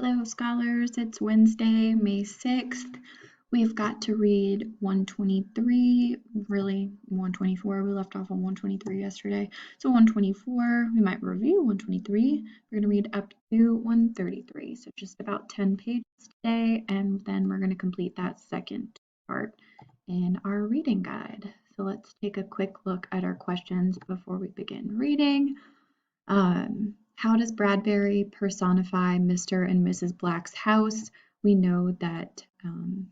Hello, scholars. It's Wednesday, May 6th. We've got to read 123, really 124. We left off on 123 yesterday. So 124, we might review 123. We're going to read up to 133, so just about 10 pages today, and then we're going to complete that second part in our reading guide. So let's take a quick look at our questions before we begin reading. How does Bradbury personify Mr. and Mrs. Black's house? We know that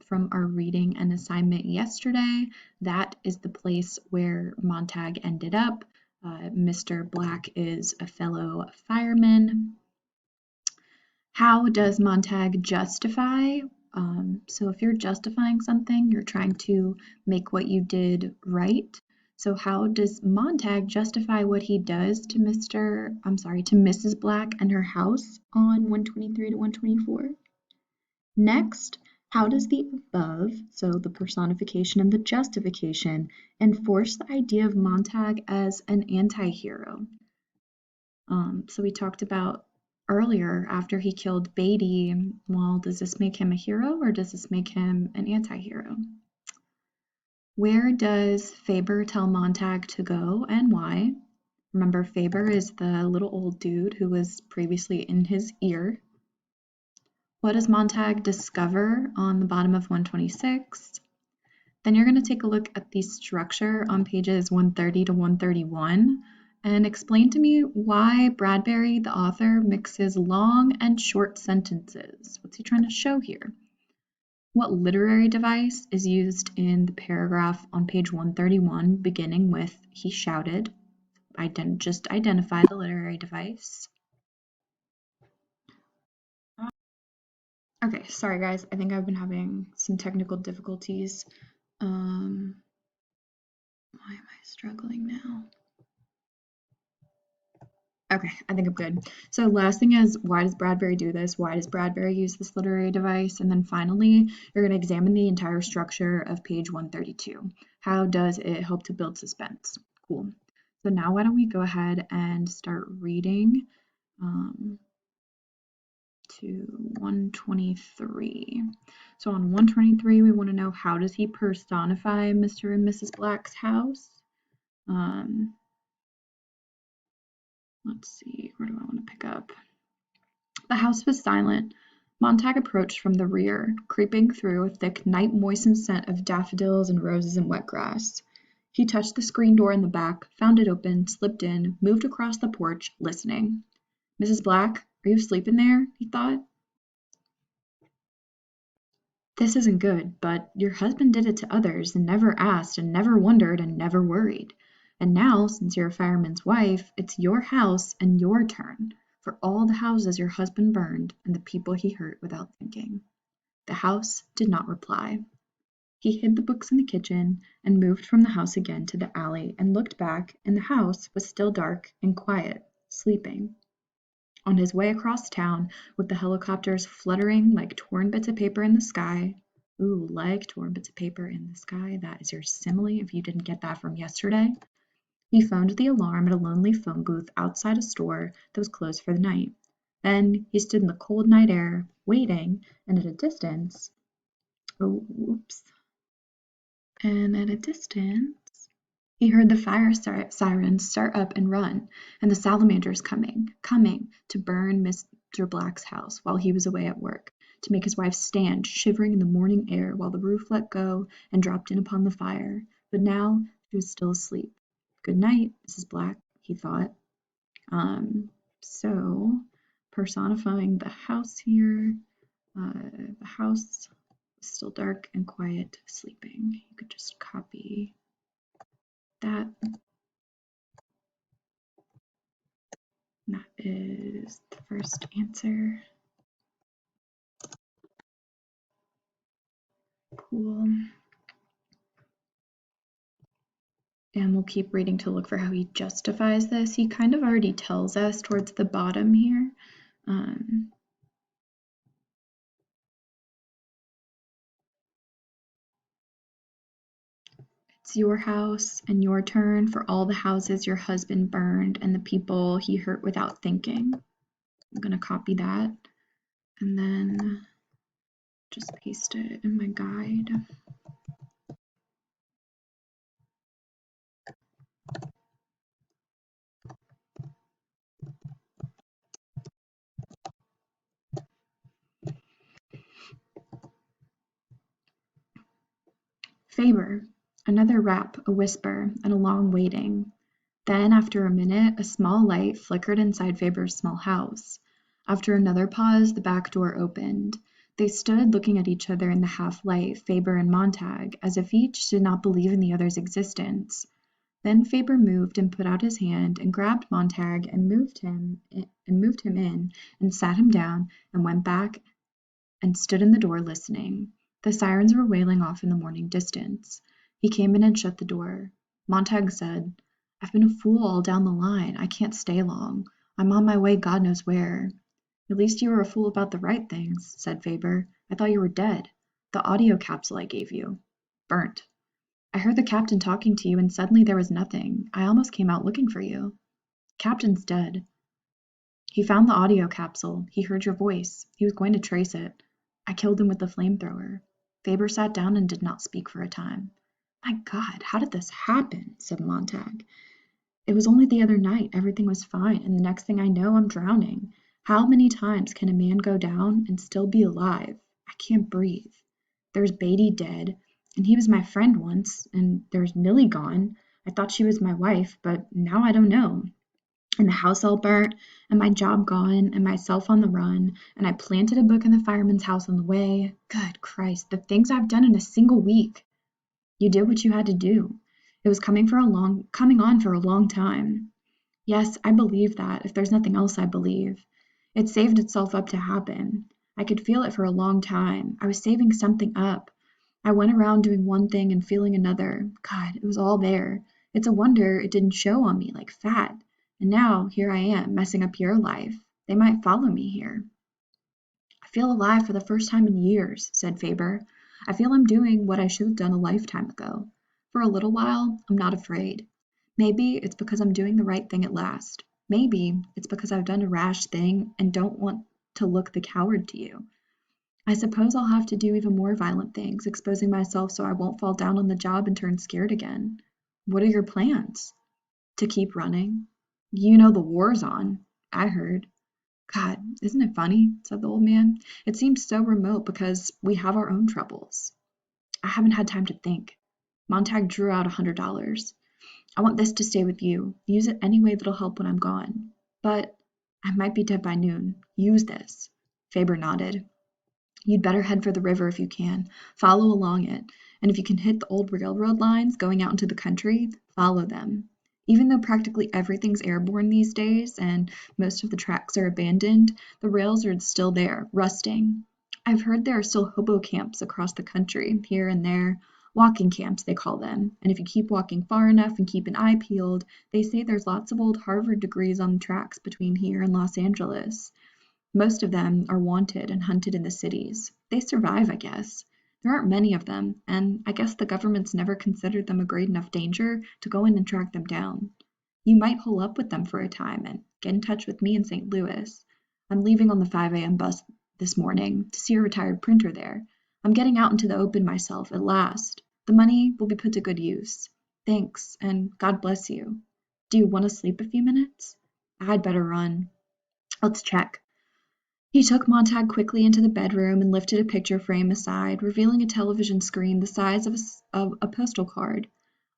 from our reading and assignment yesterday, that is the place where Montag ended up. Mr. Black is a fellow fireman. How does Montag justify? So if you're justifying something, you're trying to make what you did right. So how does Montag justify what he does to Mrs. Black and her house on 123 to 124? Next, how does the above, so the personification and the justification, enforce the idea of Montag as an anti-hero? So we talked about earlier, after he killed Beatty, well, does this make him a hero or does this make him an anti-hero? Where does Faber tell Montag to go and why? Remember, Faber is the little old dude who was previously in his ear. What does Montag discover on the bottom of 126? Then you're going to take a look at the structure on pages 130 to 131 and explain to me why Bradbury, the author, mixes long and short sentences. What's he trying to show here? What literary device is used in the paragraph on page 131 beginning with "he shouted"? Just identify the literary device. Okay, sorry guys, I think I've been having some technical difficulties. Why am I struggling now? Okay, I think I'm good. So last thing is, why does Bradbury do this? Why does Bradbury use this literary device? And then finally, you're going to examine the entire structure of page 132. How does it help to build suspense? Cool. So now why don't we go ahead and start reading to 123. So on 123, we want to know, how does he personify Mr. and Mrs. Black's house? Let's see, where do I want to pick up? The house was silent. Montag approached from the rear, creeping through a thick night-moistened scent of daffodils and roses and wet grass. He touched the screen door in the back, found it open, slipped in, moved across the porch, listening. "Mrs. Black, are you asleep in there?" he thought. "This isn't good, but your husband did it to others and never asked and never wondered and never worried. And now, since you're a fireman's wife, it's your house and your turn, for all the houses your husband burned and the people he hurt without thinking." The house did not reply. He hid the books in the kitchen and moved from the house again to the alley and looked back, and the house was still dark and quiet, sleeping. On his way across town, with the helicopters fluttering like torn bits of paper in the sky, ooh, like torn bits of paper in the sky, that is your simile if you didn't get that from yesterday, he phoned the alarm at a lonely phone booth outside a store that was closed for the night. Then he stood in the cold night air, waiting, and at a distance, he heard the fire sirens start up and run, and the salamanders coming to burn Mr. Black's house while he was away at work, to make his wife stand shivering in the morning air while the roof let go and dropped in upon the fire. But now she was still asleep. "Good night, Mrs. Black," he thought. So personifying the house here, the house was still dark and quiet, sleeping. You could just copy that. That is the first answer. Cool. And we'll keep reading to look for how he justifies this. He kind of already tells us towards the bottom here. It's your house and your turn, for all the houses your husband burned and the people he hurt without thinking. I'm going to copy that. and then just paste it in my guide. Faber. Another rap, a whisper, and a long waiting. Then, after a minute, a small light flickered inside Faber's small house. After another pause, the back door opened. They stood looking at each other in the half-light, Faber and Montag, as if each did not believe in the other's existence. Then Faber moved and put out his hand and grabbed Montag and moved him in and sat him down and went back and stood in the door listening. The sirens were wailing off in the morning distance. He came in and shut the door. Montag said, "I've been a fool all down the line. I can't stay long. I'm on my way God knows where." "At least you were a fool about the right things," said Faber. "I thought you were dead. The audio capsule I gave you. Burnt. I heard the captain talking to you and suddenly there was nothing. I almost came out looking for you. Captain's dead. He found the audio capsule. He heard your voice. He was going to trace it. I killed him with the flamethrower." Faber sat down and did not speak for a time. "My God, how did this happen?" said Montag. "It was only the other night. Everything was fine, and the next thing I know, I'm drowning. How many times can a man go down and still be alive? I can't breathe. There's Beatty dead, and he was my friend once, and there's Millie gone. I thought she was my wife, but now I don't know. And the house all burnt, and my job gone, and myself on the run, and I planted a book in the fireman's house on the way. Good Christ, the things I've done in a single week." "You did what you had to do. It was coming on for a long time." "Yes, I believe that, if there's nothing else I believe. It saved itself up to happen. I could feel it for a long time. I was saving something up. I went around doing one thing and feeling another. God, it was all there. It's a wonder it didn't show on me like fat. And now here I am, messing up your life. They might follow me here." "I feel alive for the first time in years," said Faber. "I feel I'm doing what I should have done a lifetime ago. For a little while, I'm not afraid. Maybe it's because I'm doing the right thing at last. Maybe it's because I've done a rash thing and don't want to look the coward to you. I suppose I'll have to do even more violent things, exposing myself so I won't fall down on the job and turn scared again." "What are your plans?" "To keep running. You know the war's on, I heard." "God, isn't it funny?" said the old man. "It seems so remote because we have our own troubles." "I haven't had time to think." Montag drew out $100. "I want this to stay with you. Use it any way that'll help when I'm gone. But I might be dead by noon. Use this." Faber nodded. "You'd better head for the river if you can. Follow along it. And if you can hit the old railroad lines going out into the country, follow them. Even though practically everything's airborne these days and most of the tracks are abandoned, the rails are still there, rusting. I've heard there are still hobo camps across the country, here and there. Walking camps, they call them. And if you keep walking far enough and keep an eye peeled, they say there's lots of old Harvard degrees on the tracks between here and Los Angeles. Most of them are wanted and hunted in the cities. They survive, I guess. There aren't many of them, and I guess the government's never considered them a great enough danger to go in and track them down. You might hole up with them for a time and get in touch with me in St. Louis. I'm leaving on the 5 a.m. bus this morning to see a retired printer there. I'm getting out into the open myself at last. The money will be put to good use. Thanks, and God bless you. Do you want to sleep a few minutes? I'd better run. Let's check." He took Montag quickly into the bedroom and lifted a picture frame aside, revealing a television screen the size of a postal card.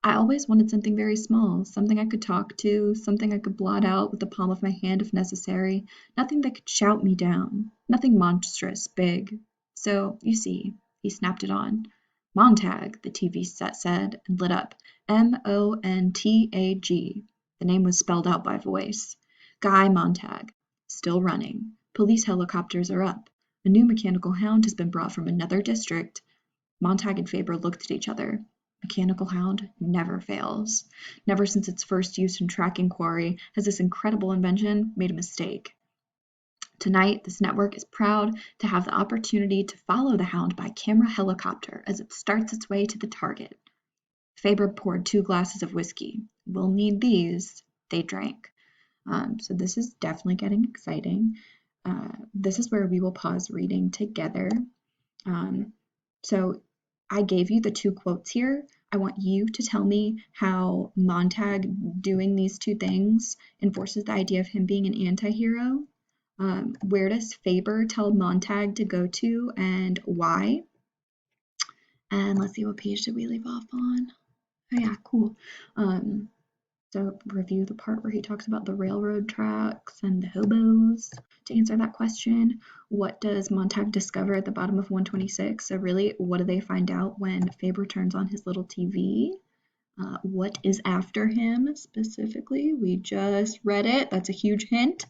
"I always wanted something very small, something I could talk to, something I could blot out with the palm of my hand if necessary, nothing that could shout me down, nothing monstrous, big. So, you see," he snapped it on. "Montag," the TV set said, and lit up. Montag. The name was spelled out by voice. Guy Montag. Still running. Police helicopters are up. A new mechanical hound has been brought from another district. Montag and Faber looked at each other. Mechanical hound never fails. Never since its first use in tracking quarry has this incredible invention made a mistake. Tonight, this network is proud to have the opportunity to follow the hound by camera helicopter as it starts its way to the target. Faber poured 2 glasses of whiskey. "We'll need these." They drank. So this is definitely getting exciting. this is where we will pause reading together. So I gave you the two quotes here. I want you to tell me how Montag doing these two things enforces the idea of him being an anti-hero. Where does Faber tell Montag to go to and why? And let's see, what page did we leave off on? Oh yeah, cool. So review the part where he talks about the railroad tracks and the hobos. To answer that question, what does Montag discover at the bottom of 126? So really, what do they find out when Faber turns on his little TV? What is after him specifically? We just read it. That's a huge hint.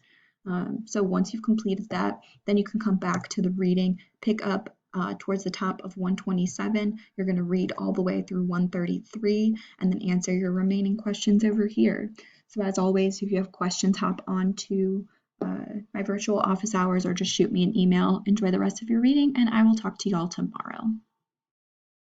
So once you've completed that, then you can come back to the reading, pick up towards the top of 127. You're going to read all the way through 133 and then answer your remaining questions over here. So as always, if you have questions, hop on to my virtual office hours or just shoot me an email. Enjoy the rest of your reading, and I will talk to y'all tomorrow.